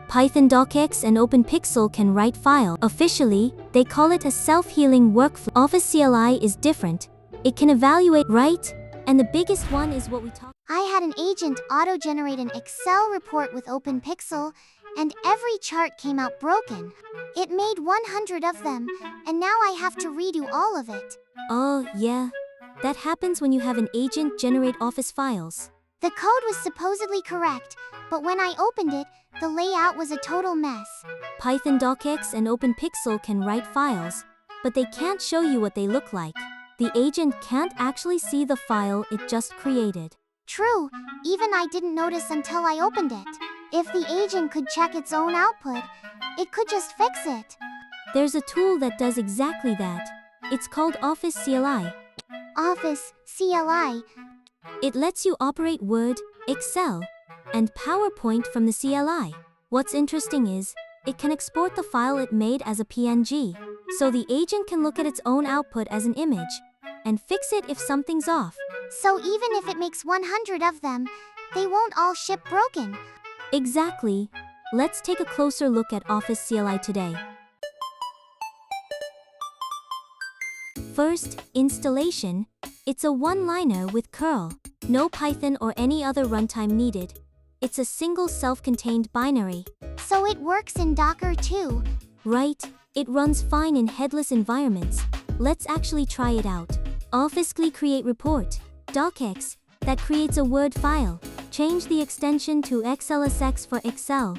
python-docx and openpyxl can write file. Officially, they call it a self-healing workflow. OfficeCLI is different. It can evaluate, right? And the biggest one is what we talk. I had an agent auto-generate an Excel report with openpyxl, and every chart came out broken. It made 100 of them, and now I have to redo all of it. Oh, yeah. That happens when you have an agent generate Office files. The code was supposedly correct, but when I opened it, the layout was a total mess. Python-docx and openpyxl can write files, but they can't show you what they look like. The agent can't actually see the file it just created. True, even I didn't notice until I opened it. If the agent could check its own output, it could just fix it. There's a tool that does exactly that. It's called OfficeCLI. OfficeCLI. It lets you operate Word, Excel, and PowerPoint from the CLI. What's interesting is, it can export the file it made as a PNG, so the agent can look at its own output as an image, and fix it if something's off. So even if it makes 100 of them, they won't all ship broken. Exactly. Let's take a closer look at OfficeCLI today. First, installation. It's a one-liner with curl. No Python or any other runtime needed. It's a single self-contained binary. So it works in Docker too. Right, it runs fine in headless environments. Let's actually try it out. OfficeCLI create report. docx, that creates a Word file. Change the extension to xlsx for Excel,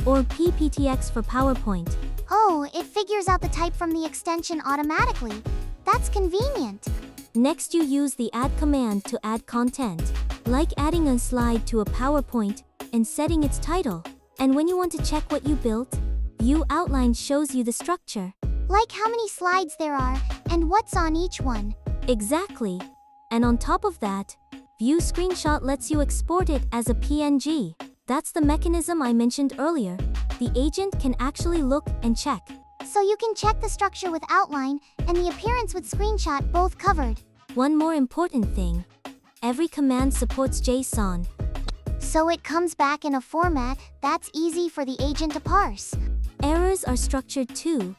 or pptx for PowerPoint. Oh, it figures out the type from the extension automatically. That's convenient. Next, you use the add command to add content, like adding a slide to a PowerPoint and setting its title. And when you want to check what you built, view outline shows you the structure. Like how many slides there are and what's on each one. Exactly. And on top of that, view screenshot lets you export it as a PNG. That's the mechanism I mentioned earlier. The agent can actually look and check. So you can check the structure with outline and the appearance with screenshot both covered. One more important thing. Every command supports JSON. So it comes back in a format that's easy for the agent to parse. Errors are structured too,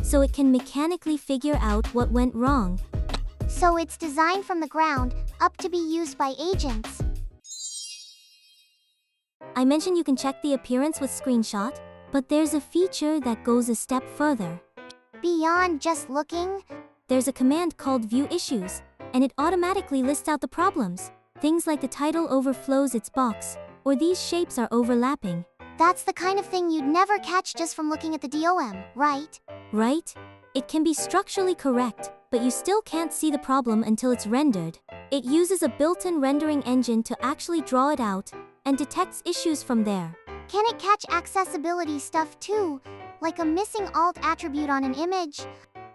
so it can mechanically figure out what went wrong. So it's designed from the ground up to be used by agents. I mentioned you can check the appearance with screenshot, but there's a feature that goes a step further. Beyond just looking, there's a command called view issues, and it automatically lists out the problems. Things like the title overflows its box, or these shapes are overlapping. That's the kind of thing you'd never catch just from looking at the DOM, right? Right? It can be structurally correct, but you still can't see the problem until it's rendered. It uses a built-in rendering engine to actually draw it out, and detects issues from there. Can it catch accessibility stuff too? Like a missing alt attribute on an image?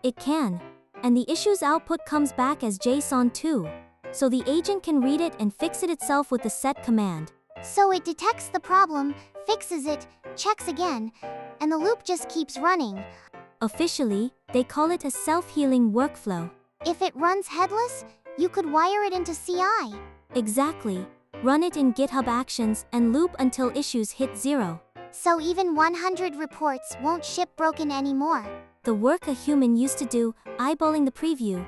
It can. And the issues output comes back as JSON too. So the agent can read it and fix it itself with the set command. So it detects the problem, fixes it, checks again, and the loop just keeps running. Officially, they call it a self-healing workflow. If it runs headless, you could wire it into CI. Exactly. Run it in GitHub Actions and loop until issues hit 0. So even 100 reports won't ship broken anymore. The work a human used to do, eyeballing the preview,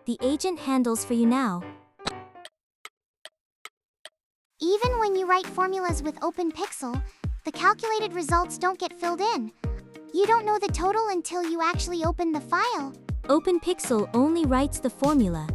the agent handles for you now. Even when you write formulas with openpyxl, the calculated results don't get filled in. You don't know the total until you actually open the file. openpyxl only writes the formula.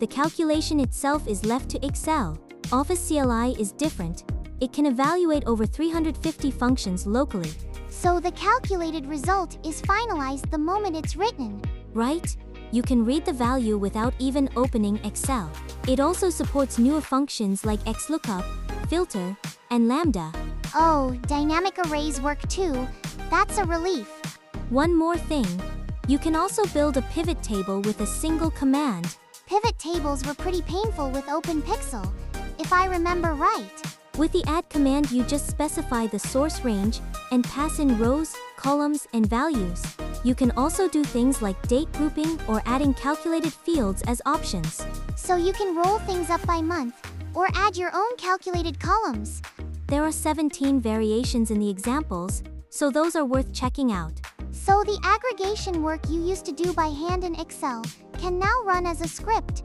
The calculation itself is left to Excel. OfficeCLI is different. It can evaluate over 350 functions locally. So the calculated result is finalized the moment it's written. Right? You can read the value without even opening Excel. It also supports newer functions like XLOOKUP, filter, and lambda. Oh, dynamic arrays work too. That's a relief. One more thing. You can also build a pivot table with a single command. Pivot tables were pretty painful with openpyxl, if I remember right. With the add command, you just specify the source range and pass in rows, columns, and values. You can also do things like date grouping or adding calculated fields as options. So you can roll things up by month or add your own calculated columns. There are 17 variations in the examples, so those are worth checking out. So the aggregation work you used to do by hand in Excel can now run as a script.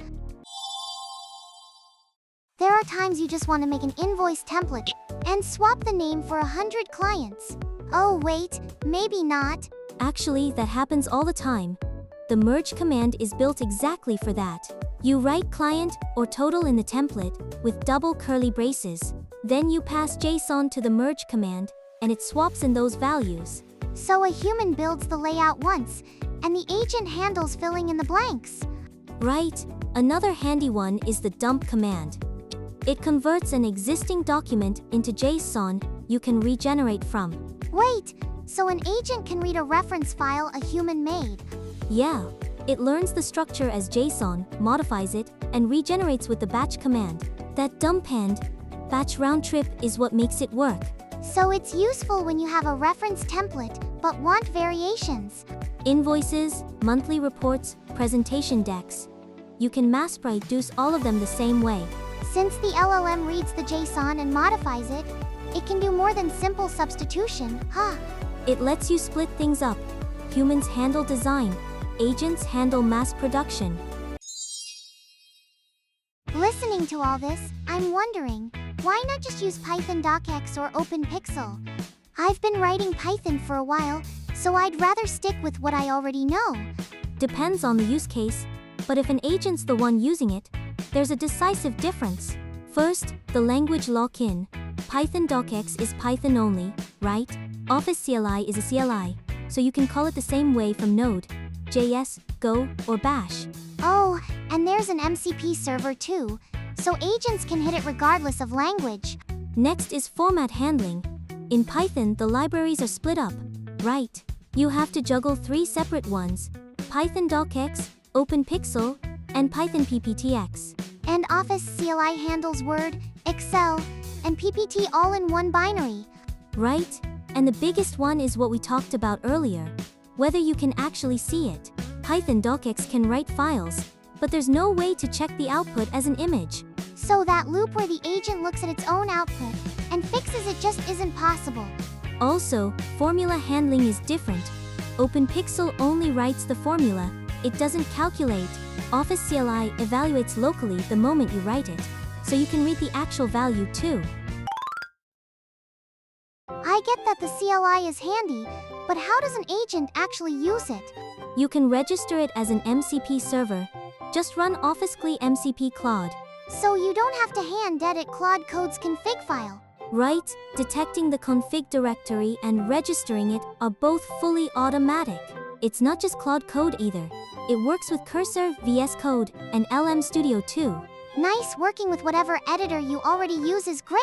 There are times you just want to make an invoice template and swap the name for 100 clients. Oh wait, maybe not. Actually, that happens all the time. The merge command is built exactly for that. You write client or total in the template with double curly braces. Then you pass JSON to the merge command, and it swaps in those values. So a human builds the layout once, and the agent handles filling in the blanks. Right. Another handy one is the dump command. It converts an existing document into JSON you can regenerate from. Wait, so an agent can read a reference file a human made? Yeah. It learns the structure as JSON, modifies it, and regenerates with the batch command. That dump and batch round trip is what makes it work. So it's useful when you have a reference template but want variations. Invoices, monthly reports, presentation decks. You can mass produce all of them the same way. Since the LLM reads the JSON and modifies it, it can do more than simple substitution, huh? It lets you split things up. Humans handle design, agents handle mass production. Listening to all this, I'm wondering, why not just use python-docx or openpyxl? I've been writing Python for a while, so I'd rather stick with what I already know. Depends on the use case, but if an agent's the one using it, there's a decisive difference. First, the language lock-in. Python-docx is Python only, right? OfficeCLI is a CLI, so you can call it the same way from Node, JS, Go, or Bash. Oh, and there's an MCP server too, so agents can hit it regardless of language. Next is format handling. In Python, the libraries are split up, right? You have to juggle 3 separate ones: python-docx, openpyxl, and python-pptx. And OfficeCLI handles Word, Excel, and PPT all in one binary. Right? And the biggest one is what we talked about earlier. Whether you can actually see it. Python-docx can write files, but there's no way to check the output as an image. So that loop where the agent looks at its own output and fixes it just isn't possible. Also, formula handling is different. openpyxl only writes the formula, it doesn't calculate. OfficeCLI evaluates locally the moment you write it, so you can read the actual value too. I get that the CLI is handy, but how does an agent actually use it? You can register it as an MCP server. Just run OfficeCLI MCP Claude. So you don't have to hand edit Claude Code's config file. Right, detecting the config directory and registering it are both fully automatic. It's not just Claude Code either. It works with Cursor, VS Code, and LM Studio too. Nice, working with whatever editor you already use is great.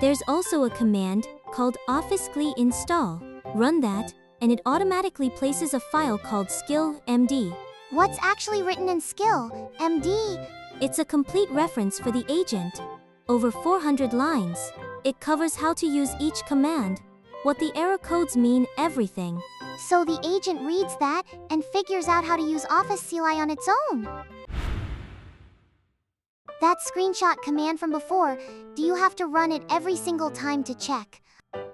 There's also a command called OfficeCLI install. Run that, and it automatically places a file called skill.md. What's actually written in skill.md? It's a complete reference for the agent. Over 400 lines. It covers how to use each command, what the error codes mean, everything. So the agent reads that and figures out how to use OfficeCLI on its own. That screenshot command from before, do you have to run it every single time to check?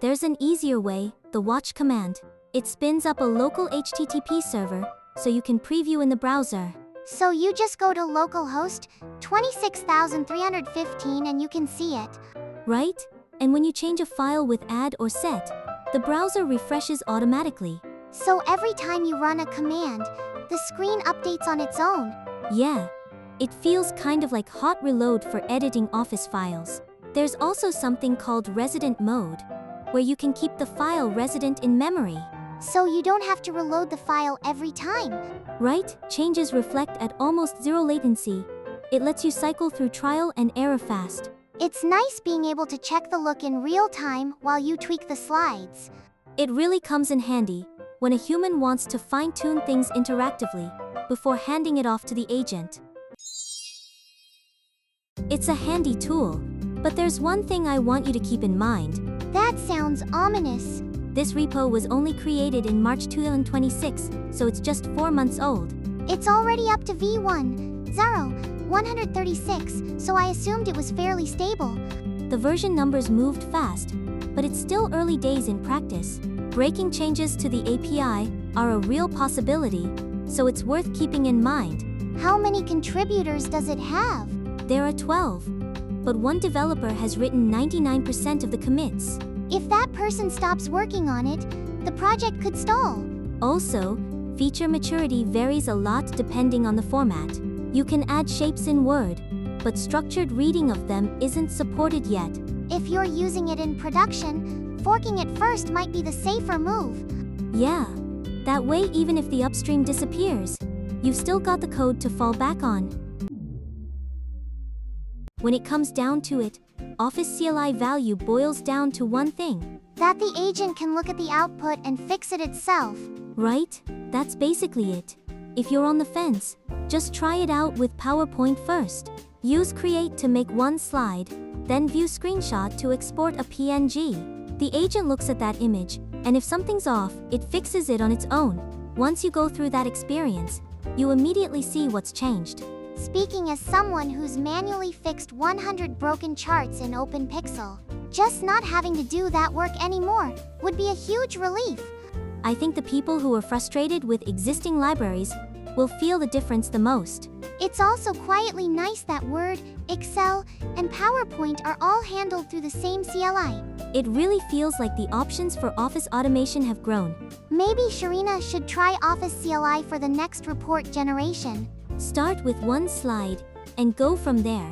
There's an easier way, the watch command. It spins up a local HTTP server, so you can preview in the browser. So you just go to localhost 26,315 and you can see it. Right? And when you change a file with add or set, the browser refreshes automatically. So every time you run a command, the screen updates on its own. Yeah. It feels kind of like hot reload for editing Office files. There's also something called resident mode, where you can keep the file resident in memory. So you don't have to reload the file every time. Right? Changes reflect at almost zero latency. It lets you cycle through trial and error fast. It's nice being able to check the look in real time while you tweak the slides. It really comes in handy when a human wants to fine-tune things interactively before handing it off to the agent. It's a handy tool, but there's one thing I want you to keep in mind. That sounds ominous. This repo was only created in March 2026, so it's just 4 months old. It's already up to v1.0.136, so I assumed it was fairly stable. The version numbers moved fast, but it's still early days in practice. Breaking changes to the API are a real possibility, so it's worth keeping in mind. How many contributors does it have? There are 12, but one developer has written 99% of the commits. If that person stops working on it, the project could stall. Also, feature maturity varies a lot depending on the format. You can add shapes in Word, but structured reading of them isn't supported yet. If you're using it in production, forking it first might be the safer move. Yeah, that way even if the upstream disappears, you've still got the code to fall back on. When it comes down to it, OfficeCLI value boils down to one thing. That the agent can look at the output and fix it itself. Right? That's basically it. If you're on the fence, just try it out with PowerPoint first. Use Create to make one slide, then View Screenshot to export a PNG. The agent looks at that image, and if something's off, it fixes it on its own. Once you go through that experience, you immediately see what's changed. Speaking as someone who's manually fixed 100 broken charts in openpyxl, just not having to do that work anymore would be a huge relief. I think the people who are frustrated with existing libraries will feel the difference the most. It's also quietly nice that Word, Excel, and PowerPoint are all handled through the same CLI. It really feels like the options for office automation have grown. Maybe Sharina should try OfficeCLI for the next report generation. Start with one slide and go from there.